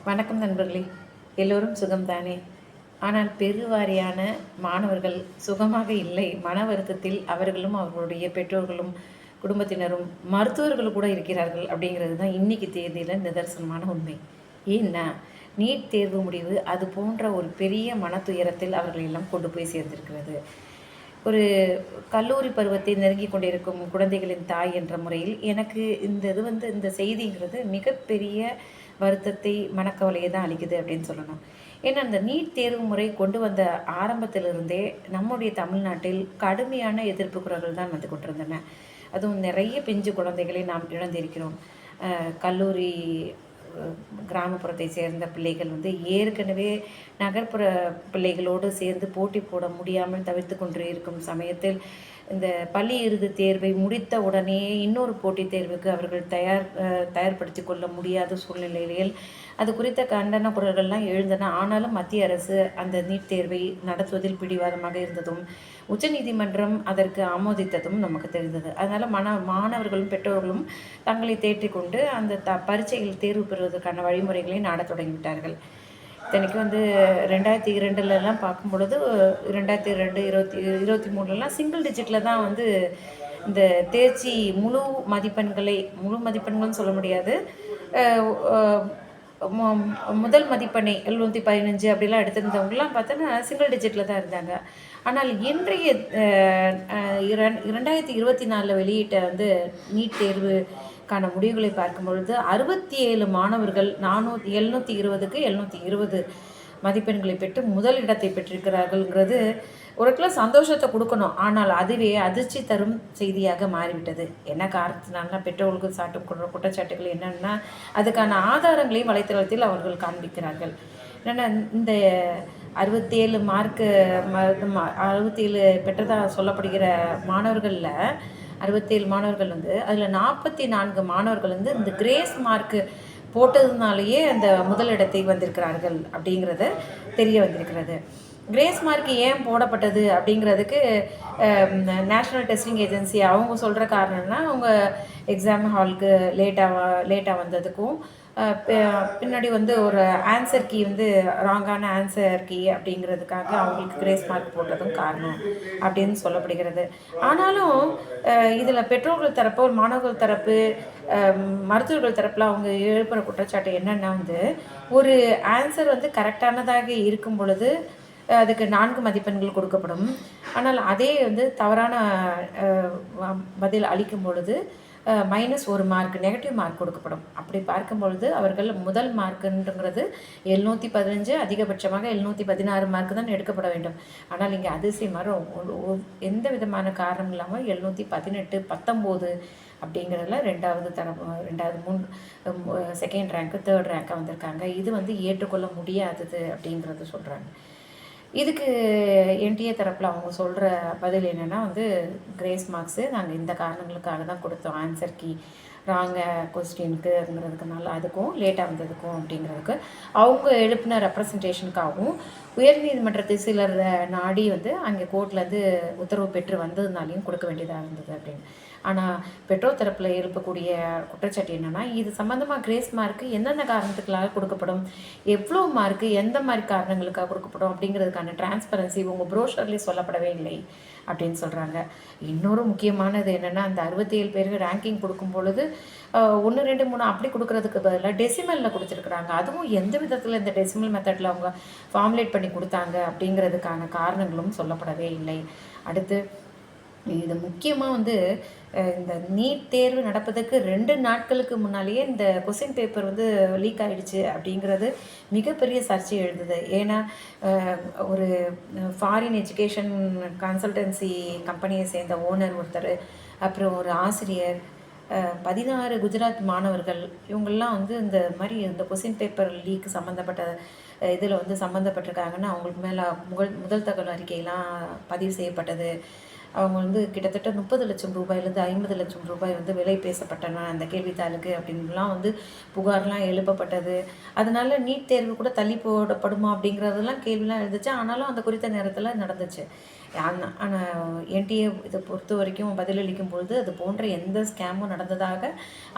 வணக்கம் நண்பர்களே. எல்லோரும் சுகம்தானே? ஆனால் பெருவாரியான மாணவர்கள் சுகமாக இல்லை. மன வருத்தத்தில் அவர்களும் அவர்களுடைய பெற்றோர்களும் குடும்பத்தினரும் மருத்துவர்கள் கூட இருக்கிறார்கள் அப்படிங்கிறது தான் இன்றைக்கி தேதியில் நிதர்சனமான உண்மை. ஏன்னா நீட் தேர்வு முடிவு அது போன்ற ஒரு பெரிய மன துயரத்தில் அவர்கள் எல்லாம் கொண்டு போய் சேர்ந்திருக்கிறது. ஒரு கல்லூரி பருவத்தை நெருங்கி கொண்டிருக்கும் குழந்தைகளின் தாய் என்ற முறையில் எனக்கு இந்த செய்திங்கிறது மிகப்பெரிய வருத்தத்தை, மனக்கவலையை தான் அளிக்குது அப்படின்னு சொல்லணும். ஏன்னா அந்த நீட் தேர்வு முறை கொண்டு வந்த ஆரம்பத்திலிருந்தே நம்முடைய தமிழ்நாட்டில் கடுமையான எதிர்ப்பு குரல்கள் தான் வந்து கொண்டிருந்தன. அதுவும் நிறைய பிஞ்சு குழந்தைகளை நாம் இழந்திருக்கிறோம். கல்லூரி கிராமப்புறத்தை சேர்ந்த பிள்ளைகள் வந்து ஏற்கனவே நகர்ப்புற பிள்ளைகளோடு சேர்ந்து போட்டி போட முடியாமல் தவிர்த்து கொண்டு இருக்கும் சமயத்தில் இந்த பள்ளி இறுதி தேர்வை முடித்த உடனே இன்னொரு போட்டித் தேர்வுக்கு அவர்கள் தயார்படுத்தி கொள்ள முடியாத சூழ்நிலையில் அது குறித்த கண்டன குரல்கள்லாம் எழுந்தன. ஆனாலும் மத்திய அரசு அந்த நீட் தேர்வை நடத்துவதில் பிடிவாதமாக இருந்ததும் உச்சநீதிமன்றம் அதற்கு ஆமோதித்ததும் நமக்கு தெரிந்தது. அதனால் மாணவர்களும் பெற்றோர்களும் தங்களை தேற்றிக்கொண்டு அந்த பரீட்சையில் தேர்வு பெறுவதற்கான வழிமுறைகளை நாடத் தொடங்கிவிட்டார்கள். இத்தனைக்கும் வந்து 2002லலாம் பார்க்கும்பொழுது 2002, 2023லலாம் சிங்கிள் டிஜிட்டில் தான் வந்து இந்த தேர்ச்சி முழு மதிப்பெண்கள்னு சொல்ல முடியாது. முதல் மதிப்பெண்ணை 715 அப்படிலாம் எடுத்திருந்தவங்கலாம் பார்த்தோன்னா சிங்கிள் டிஜிட்டில் தான் இருந்தாங்க. ஆனால் இன்றைய 2024 வெளியிட்ட வந்து நீட் தேர்வுக்கான முடிவுகளை பார்க்கும்பொழுது 67 மாணவர்கள் 720க்கு 720 மதிப்பெண்களை பெற்று முதல் இடத்தை பெற்றிருக்கிறார்கள்ங்கிறது ஒரு சந்தோஷத்தை கொடுக்கணும். ஆனால் அதுவே அதிர்ச்சி தரும் செய்தியாக மாறிவிட்டது. என்ன காரணத்தினால பெற்றோர்களுக்கு சாட்டும் குற்றச்சாட்டுகள் என்னென்னா அதுக்கான ஆதாரங்களையும் வலைத்தளத்தில் அவர்கள் காண்பிக்கிறார்கள். என்னென்னா இந்த 67 மார்க்கு 67 பெற்றதாக சொல்லப்படுகிற மாணவர்களில் 67 மாணவர்கள் வந்து அதில் 44 மாணவர்கள் வந்து இந்த கிரேஸ் மார்க்கு போட்டதுனாலேயே அந்த முதலிடத்தை வந்திருக்கிறார்கள் அப்படிங்கிறது தெரிய வந்திருக்கிறது. கிரேஸ் மார்க் ஏன் போடப்பட்டது அப்படிங்கிறதுக்கு நேஷ்னல் டெஸ்டிங் ஏஜென்சி அவங்க சொல்கிற காரணம்னா அவங்க எக்ஸாம் ஹாலுக்கு லேட்டாக வந்ததுக்கும் பின்னாடி வந்து ஒரு ஆன்சர் கீ வந்து ராங்கான ஆன்சர் கீ அப்படிங்கிறதுக்காக அவங்களுக்கு கிரேஸ் மார்க் போட்டதும் காரணம் அப்படின்னு சொல்லப்படுகிறது. ஆனாலும் இதில் பெற்றோர்கள் தரப்பு மாணவர்கள் தரப்பு மருத்துவர்கள் தரப்பில் அவங்க எழுப்புகிற குற்றச்சாட்டு என்னென்னா வந்து ஒரு ஆன்சர் வந்து கரெக்டானதாக இருக்கும் பொழுது அதுக்கு 4 மதிப்பெண்கள் கொடுக்கப்படும். ஆனால் அதே வந்து தவறான பதில் அளிக்கும் பொழுது -1 மார்க் நெகட்டிவ் மார்க் கொடுக்கப்படும். அப்படி பார்க்கும் பொழுது அவர்கள் முதல் மார்க்குங்கிறது 715 அதிகபட்சமாக 716 மார்க் தான் எடுக்கப்பட வேண்டும். ஆனால் இங்கே அதிசயமாக எந்த விதமான காரணம் இல்லாமல் 718, 19 அப்படிங்கிறதுல செகண்ட் ரேங்க்கு, தேர்ட் ரேங்காக வந்திருக்காங்க. இது வந்து ஏற்றுக்கொள்ள முடியாதது அப்படிங்கிறது சொல்கிறாங்க. இதுக்கு என்டிஏ தரப்பில் அவங்க சொல்கிற பதில் என்னென்னா வந்து கிரேஸ் மார்க்ஸு நாங்கள் இந்த காரணங்களுக்காக தான் கொடுத்தோம். ஆன்சர் கீ ராங்க கொஸ்டினுக்குங்கிறதுக்குனால அதுக்கும் லேட்டாக வந்ததுக்கும் அப்படிங்கிறதுக்கு அவங்க எழுப்பின ரெப்ரசன்டேஷனுக்காகவும் உயர்நீதிமன்றத்தை சிலர் நாடி வந்து அங்கே கோர்ட்லேருந்து உத்தரவு பெற்று வந்ததுனாலையும் கொடுக்க வேண்டியதாக இருந்தது அப்படின்னு. ஆனால் பெற்றோர் தரப்பில் எழுப்பக்கூடிய குற்றச்சாட்டு என்னென்னா இது சம்மந்தமாக கிரேஸ் மார்க்கு என்னென்ன காரணத்துக்களாக கொடுக்கப்படும், எவ்வளோ மார்க்கு எந்த மாதிரி காரணங்களுக்காக கொடுக்கப்படும் அப்படிங்கிறதுக்கான டிரான்ஸ்பரன்சி உங்கள் ப்ரோஷர்லேயே சொல்லப்படவே இல்லை அப்படின்னு சொல்கிறாங்க. இன்னொரு முக்கியமானது என்னென்னா அந்த 67 பேருக்கு ரேங்கிங் கொடுக்கும் பொழுது 1, 2, 3 அப்படி கொடுக்குறதுக்கு பதிலாக டெசிமலில் கொடுத்துருக்குறாங்க. அதுவும் எந்த விதத்தில் இந்த டெசிமல் மெத்தடில் அவங்க ஃபார்முலேட் பண்ணி கொடுத்தாங்க அப்படிங்கிறதுக்கான காரணங்களும் சொல்லப்படவே இல்லை. அடுத்து இது முக்கியமாக வந்து இந்த நீட் தேர்வு நடப்பதற்கு 2 நாட்களுக்கு முன்னாலேயே இந்த கொஸ்டின் பேப்பர் வந்து லீக் ஆகிடுச்சு அப்படிங்கிறது மிகப்பெரிய சர்ச்சை எழுந்தது. ஏன்னா ஒரு ஃபாரின் எஜுகேஷன் கன்சல்டன்சி கம்பெனியை சேர்ந்த ஓனர் ஒருத்தர், அப்புறம் ஒரு ஆசிரியர், 16 குஜராத் மாணவர்கள் இவங்கெல்லாம் வந்து இந்த மாதிரி இந்த கொஸ்டின் பேப்பர் லீக் சம்மந்தப்பட்ட இதில் வந்து சம்மந்தப்பட்டிருக்காங்கன்னு அவங்களுக்கு மேலே முதல் தகவல் அறிக்கையெல்லாம் பதிவு செய்யப்பட்டது. அவங்க வந்து கிட்டத்தட்ட 30 லட்சம் ரூபாயிலேருந்து 50 லட்சம் ரூபாய் வந்து விலை பேசப்பட்டன அந்த கேள்வித்தாளுக்கு அப்படின்லாம் வந்து புகார்லாம் எழுப்பப்பட்டது. அதனால நீட் தேர்வு கூட தள்ளி போடப்படுமா அப்படிங்கிறதெல்லாம் கேள்விலாம் எழுந்துச்சு. ஆனாலும் அந்த குறித்த நேரத்தில் நடந்துச்சு. ஆனால் என்டிஏ இதை பொறுத்த வரைக்கும் பதிலளிக்கும் பொழுது அது போன்ற எந்த ஸ்கேமும் நடந்ததாக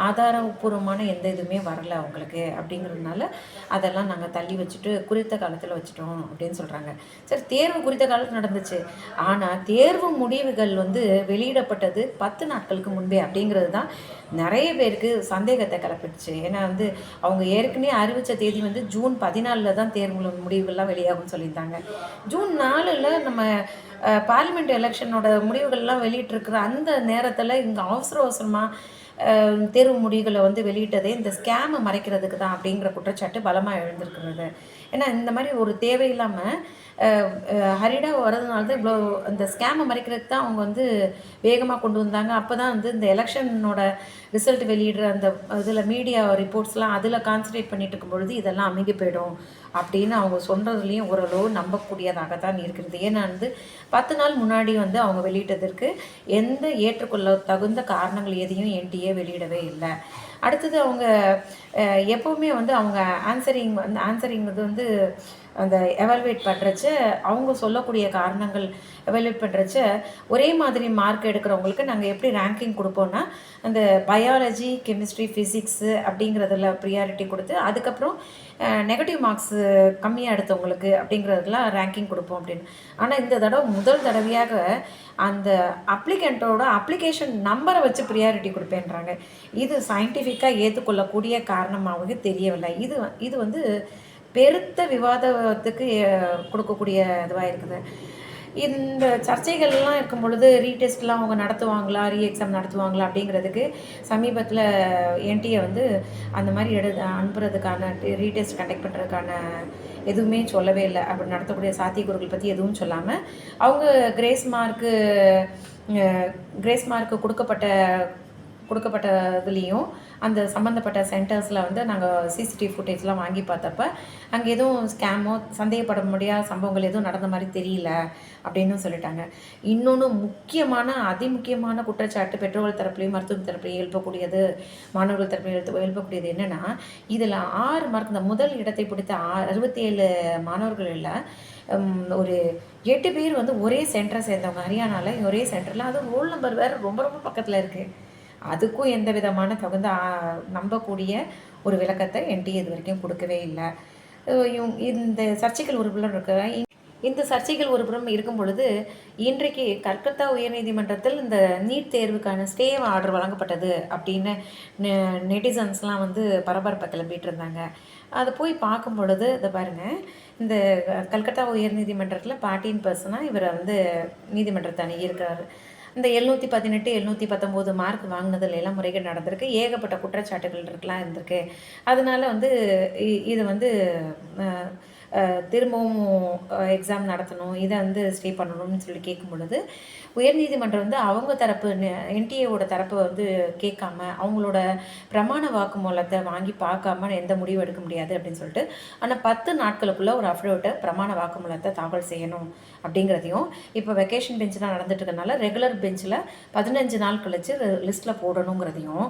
ஆதாரபூர்வமான எந்த இதுவுமே வரல அவங்களுக்கு அப்படிங்கிறதுனால அதெல்லாம் நாங்கள் தள்ளி வச்சுட்டு குறித்த காலத்தில் வச்சுட்டோம் அப்படின்னு சொல்கிறாங்க. சரி, தேர்வு குறித்த காலத்தில் நடந்துச்சு, ஆனால் தேர்வு முடிவுகள் வந்து வெளியிடப்பட்டது 10 நாட்களுக்கு முன்பே அப்படிங்கிறது தான் நிறைய பேருக்கு சந்தேகத்தை கிளப்பிடுச்சு. ஏன்னா வந்து அவங்க ஏற்கனவே அறிவித்த தேதி வந்து ஜூன் 14 தான் தேர்வு முடிவுகள்லாம் வெளியாகும்னு சொல்லியிருந்தாங்க. ஜூன் 4 நம்ம பார்லிமெண்ட் எலெக்ஷனோட முடிவுகள்லாம் வெளியிட்டிருக்கிற அந்த நேரத்தில் இங்கே அவசரமாக தேர்வு முடிவுகளை வந்து வெளியிட்டதே இந்த ஸ்கேமை மறைக்கிறதுக்கு தான் அப்படிங்கிற குற்றச்சாட்டு பலமாக எழுந்திருக்கிறது. ஏன்னா இந்த மாதிரி ஒரு தேவையில்லாமல் ஹரிடாக வர்றதுனால தான் இவ்வளோ இந்த ஸ்கேமை மறைக்கிறதுக்கு தான் அவங்க வந்து வேகமாக கொண்டு வந்தாங்க. அப்போ தான் வந்து இந்த எலெக்ஷனோட ரிசல்ட் வெளியிடுற அந்த இதில் மீடியா ரிப்போர்ட்ஸ்லாம் அதில் கான்சன்ட்ரேட் பண்ணிட்டு இருக்கும் பொழுது இதெல்லாம் அமைங்கி போயிடும் அப்படின்னு அவங்க சொல்கிறதுலேயும் ஓரளவு நம்பக்கூடியதாக தான் இருக்கிறது. ஏன்னா வந்து 10 நாள் முன்னாடி வந்து அவங்க வெளியிட்டதற்கு எந்த ஏற்றுக்கொள்ள தகுந்த காரணங்கள் எதையும் என்டிஏ வெளியிடவே இல்லை. அடுத்தது அவங்க எப்போவுமே வந்து அவங்க ஆன்சரிங் வந்து அந்த எவால்வேட் பண்ணுறச்ச அவங்க சொல்லக்கூடிய காரணங்கள் எவால்வேட் பண்ணுறச்ச ஒரே மாதிரி மார்க் எடுக்கிறவங்களுக்கு நாங்கள் எப்படி ரேங்கிங் கொடுப்போன்னா அந்த பயாலஜி, கெமிஸ்ட்ரி, ஃபிசிக்ஸு அப்படிங்கிறதுல ப்ரியாரிட்டி கொடுத்து அதுக்கப்புறம் நெகட்டிவ் மார்க்ஸு கம்மியாக எடுத்தவங்களுக்கு அப்படிங்கிறதுலாம் ரேங்கிங் கொடுப்போம் அப்படின்னு. ஆனால் இந்த தடவை முதல் தடவையாக அந்த அப்ளிகண்ட்டோட அப்ளிகேஷன் நம்பரை வச்சு ப்ரியாரிட்டி கொடுப்பேன்றாங்க. இது சயின்டிஃபிக்காக ஏற்றுக்கொள்ளக்கூடிய காரணமாக தெரியவில்லை. இது வந்து பெருத்த விவாதத்துக்கு கொடுக்கக்கூடிய இதுவாக இருக்குது. இந்த சர்ச்சைகள்லாம் இருக்கும் பொழுது ரீடெஸ்ட்லாம் அவங்க நடத்துவாங்களா, எக்ஸாம் நடத்துவாங்களா அப்படிங்கிறதுக்கு சமீபத்தில் என்டிஏ வந்து அந்த மாதிரி அனுப்புறதுக்கான ரீடெஸ்ட் கண்டக்ட் பண்ணுறதுக்கான எதுவுமே சொல்லவே இல்லை. அப்படி நடத்தக்கூடிய சாத்தியக்கூறுகள் பற்றி எதுவும் சொல்லாமல் அவங்க கிரேஸ் மார்க்கு கொடுக்கப்பட்ட இதுலேயும் அந்த சம்மந்தப்பட்ட சென்டர்ஸில் வந்து நாங்கள் சிசிடிவி ஃபுட்டேஜ்லாம் வாங்கி பார்த்தப்ப அங்கே எதுவும் ஸ்கேமோ சந்தேகப்பட முடியாத சம்பவங்கள் எதுவும் நடந்த மாதிரி தெரியல அப்படின்னு சொல்லிட்டாங்க. இன்னொன்று அதிமுக்கியமான குற்றச்சாட்டு பெற்றோர்கள் தரப்புலையும் மருத்துவ தரப்புலையும் எழுப்பக்கூடியது, மாணவர்கள் தரப்புலையும் எழுப்பக்கூடியது என்னென்னா, இதில் 6 மார்க் இந்த முதல் இடத்தை பிடித்த 67 மாணவர்களில் ஒரு 8 பேர் வந்து ஒரே சென்டரை சேர்ந்தவங்க. ஹரியானாவில் ஒரே சென்டரில், அது ரோல் நம்பர் வேறு ரொம்ப ரொம்ப பக்கத்தில் இருக்குது. அதுக்கும் எந்த விதமான தகுந்த நம்பக்கூடிய ஒரு விளக்கத்தை என்டிஏ இது வரைக்கும் கொடுக்கவே இல்லை. இந்த சர்ச்சைகள் ஒரு புறம் இந்த சர்ச்சைகள் ஒரு புறம் இருக்கும் பொழுது இன்றைக்கு கல்கத்தா உயர்நீதிமன்றத்தில் இந்த நீட் தேர்வுக்கான ஸ்டே ஆர்டர் வழங்கப்பட்டது அப்படின்னு நெட்டிசன்ஸ்லாம் வந்து பரபரப்பை கிளப்பிட்டு இருந்தாங்க. அதை போய் பார்க்கும் பொழுது இதை பாருங்கள், இந்த கல்கத்தா உயர்நீதிமன்றத்தில் பார்ட்டின் பர்சனாக இவர் வந்து நீதிமன்றத்தை அணுகியிருக்கிறாரு. இந்த 718, 719 மார்க் வாங்கினதுல எல்லாம் முறைகேடு நடந்திருக்கு, ஏகப்பட்ட குற்றச்சாட்டுகள் இருந்திருக்கு. அதனால வந்து இது வந்து திரும்பவும் எக்ஸாம் நடத்தணும், இதை வந்து ஸ்டே பண்ணணும்னு சொல்லி கேட்கும் பொழுது உயர்நீதிமன்றம் வந்து அவங்க தரப்பு என்டிஏவோட தரப்பை வந்து கேட்காம அவங்களோட பிரமாண வாக்குமூலத்தை வாங்கி பார்க்காம எந்த முடிவு எடுக்க முடியாது அப்படின்னு சொல்லிட்டு, ஆனால் 10 நாட்களுக்குள்ளே ஒரு அஃபிடவிட்டை பிரமாண வாக்குமூலத்தை தாக்கல் செய்யணும் அப்படிங்கிறதையும், இப்போ வெக்கேஷன் பெஞ்ச் தான் நடந்துட்டு இருக்கனால ரெகுலர் பெஞ்சில் 15 நாள் கழிச்சு லிஸ்ட்டில் போடணுங்கிறதையும்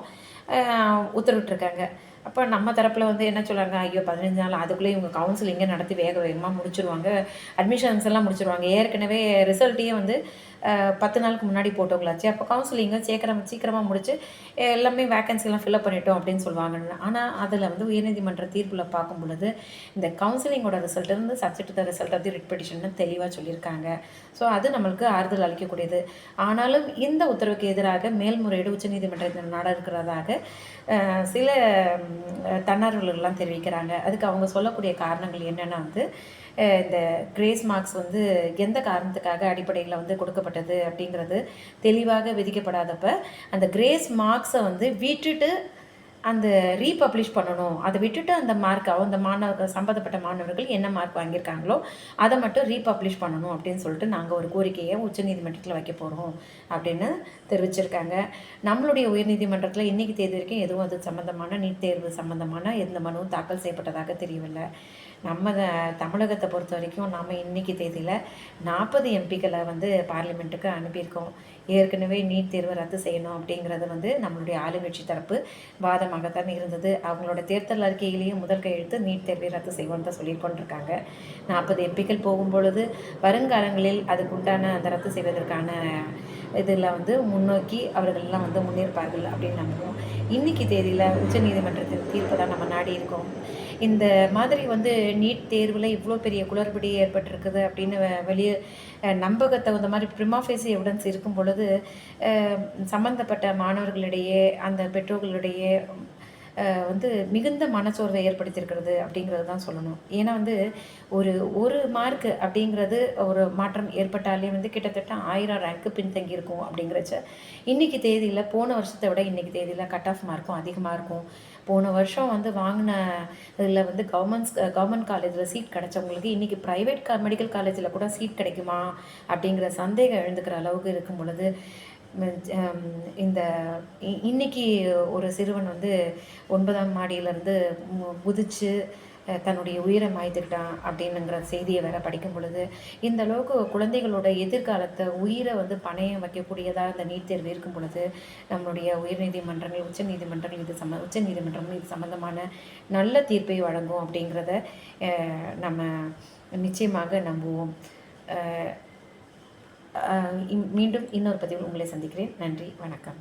உத்தரவிட்டிருக்காங்க. அப்போ நம்ம தரப்பில் வந்து என்ன சொல்கிறாங்க, ஐயோ 15 நாள் அதுக்குள்ளே இவங்க கவுன்சிலிங்கே நடத்தி வேகமாக முடிச்சுருவாங்க, அட்மிஷன்ஸ் எல்லாம் முடிச்சுருவாங்க, ஏற்கனவே ரிசல்ட்டையே வந்து 10 நாளுக்கு முன்னாடி போட்டவங்களாச்சு, அப்போ கவுன்சிலிங்கை சீக்கிரமாக முடிச்சு எல்லாமே வேக்கன்சிலாம் ஃபில்அப் பண்ணிட்டோம் அப்படின்னு சொல்லுவாங்க. ஆனால் அதில் வந்து உயர்நீதிமன்ற தீர்ப்பில் பார்க்கும் பொழுது இந்த கவுன்சிலிங்கோட ரிசல்ட் இருந்து subject the result of the writ பெட்டிஷன்னு தெளிவாக சொல்லியிருக்காங்க. ஸோ அது நம்மளுக்கு ஆறுதல் அளிக்கக்கூடியது. ஆனாலும் இந்த உத்தரவுக்கு எதிராக மேல்முறையீடு உச்சநீதிமன்றத்தில் நடக்கிறதாக சில தன்னார்வலர்கள்லாம் தெரிவிக்கிறாங்க. அதுக்கு அவங்க சொல்லக்கூடிய காரணங்கள் என்னென்னா வந்து, இந்த கிரேஸ் மார்க்ஸ் வந்து எந்த காரணத்துக்காக அடிப்படையில் வந்து கொடுக்கப்பட்டது அப்படிங்கிறது தெளிவாக விதிக்கப்படாதப்ப அந்த கிரேஸ் மார்க்ஸை வந்து விட்டுட்டு அந்த ரீபப்ளிஷ் பண்ணணும். அதை விட்டுட்டு அந்த மார்க்கை அந்த சம்பந்தப்பட்ட மாணவர்கள் என்ன மார்க் வாங்கியிருக்காங்களோ அதை மட்டும் ரீபப்ளிஷ் பண்ணணும் அப்படின்னு சொல்லிட்டு நாங்கள் ஒரு கோரிக்கையை உச்சநீதிமன்றத்தில் வைக்க போகிறோம் அப்படின்னு தெரிவிச்சிருக்காங்க. நம்மளுடைய உயர்நீதிமன்றத்தில் இன்றைக்கி தேதி வரைக்கும் எதுவும் அது சம்மந்தமான நீட் தேர்வு சம்மந்தமான எந்த மனுவும் தாக்கல் செய்யப்பட்டதாக தெரியவில்லை. நம்ம தமிழகத்தை பொறுத்த வரைக்கும் நாம் இன்றைக்கி தேதியில் 40 எம்பிக்களை வந்து பார்லிமெண்ட்டுக்கு அனுப்பியிருக்கோம். ஏற்கனவே நீட் தேர்வை ரத்து செய்யணும் அப்படிங்கிறது வந்து நம்மளுடைய ஆளுங்கட்சி தரப்பு வாதமாகத்தான் இருந்தது. அவங்களோட தேர்தல் அறிக்கையிலேயே முதல் கையெழுத்து நீட் தேர்வை ரத்து செய்வோம் தான் சொல்லி கொண்டிருக்காங்க. 40 எம்பிக்கள் போகும்பொழுது வருங்காலங்களில் அதுக்குண்டான அந்த ரத்து செய்வதற்கான இதில் வந்து முன்னோக்கி அவர்கள்லாம் வந்து முன்னேற்பார்கள் அப்படின்னு நம்புவோம். இன்றைக்கி தேதியில் உச்சநீதிமன்றத்தின் தீர்ப்பை தான் நம்ம நாடி இருக்கோம். இந்த மாதிரி வந்து நீட் தேர்வில் இவ்வளோ பெரிய குளறுபடி ஏற்பட்டிருக்குது அப்படின்னு வெளியே நம்பகத்தகுந்த மாதிரி ப்ரிமாஃபேசி எவிடன்ஸ் இருக்கும் பொழுது சம்மந்தப்பட்ட மாணவர்களிடையே அந்த பெற்றோர்களிடையே வந்து மிகுந்த மனச்சோர்வை ஏற்படுத்தியிருக்கிறது அப்படிங்கிறது தான் சொல்லணும். ஏன்னா வந்து ஒரு மார்க்கு அப்படிங்கிறது ஒரு மாற்றம் ஏற்பட்டாலே வந்து கிட்டத்தட்ட 1000 ரேங்க்கு பின்தங்கியிருக்கும் அப்படிங்கிறச்ச இன்றைக்கி தேதியில் போன வருஷத்தை விட இன்றைக்கி தேதியில் கட் ஆஃப் மார்க்கும் அதிகமாக இருக்கும். போன வருஷம் வந்து வாங்கின இதில் வந்து கவர்மெண்ட் காலேஜில் சீட் கிடச்சவங்களுக்கு இன்றைக்கி ப்ரைவேட் மெடிக்கல் காலேஜில் கூட சீட் கிடைக்குமா அப்படிங்கிற சந்தேகம் எழுந்துக்கிற அளவுக்கு இருக்கும் பொழுது இந்த இன்னைக்கு ஒரு சிறுவன் வந்து 9ஆம் மாடியிலேருந்து குதித்து தன்னுடைய உயிரை மாய்த்துக்கிட்டான் அப்படின்னுங்கிற செய்தியை வேற படிக்கும் பொழுது இந்த அளவுக்கு குழந்தைகளோட எதிர்காலத்தை உயிரை வந்து பணையம் வைக்கக்கூடியதாக இந்த நீட் தேர்வு இருக்கும் பொழுது நம்மளுடைய உயர்நீதிமன்றங்கள் உச்சநீதிமன்றமும் இது சம்மந்தமான நல்ல தீர்ப்பை வழங்கும் அப்படிங்கிறத நம்ம நிச்சயமாக நம்புவோம். மீண்டும் இன்னொரு பதிவில் உங்களை சந்திக்கிறேன். நன்றி, வணக்கம்.